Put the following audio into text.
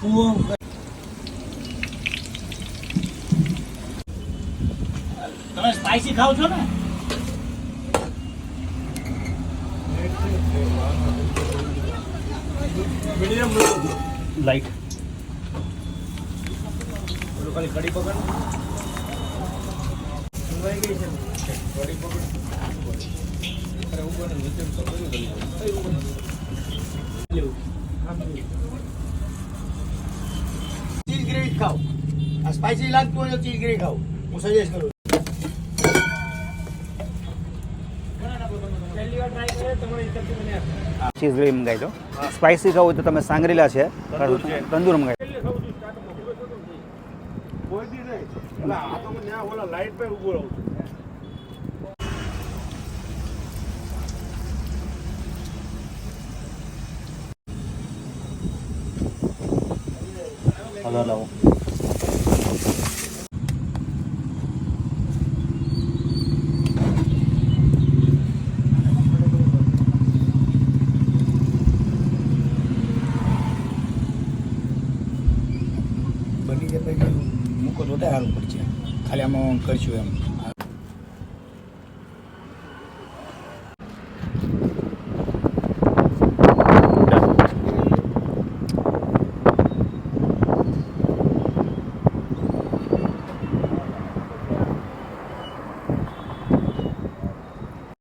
તમે સ્પાઈસી ખાવ છો ને? મીડિયમ લાઈટ ઓલું ખાલી કડી પકડ સુવાઈ ગઈ છે કડી પકડ અરે ઉપર નીચે તો કર્યું ચીઝ ગ્રેવી ખાઓ. આ સ્પાઈસી લાગતું હોય તો ચીઝ ગ્રેવી ખાઓ. હું સજેસ્ટ કરું. ચીઝ ગ્રેવી મંગાવી દો. સ્પાઇસી ખાવું તો તમે સાંગરેલા છે, તંદૂર મંગાવી લાવો. બની જાય પછી મૂકો તો સારું પડશે. ખાલી આમાં કરશું એમ.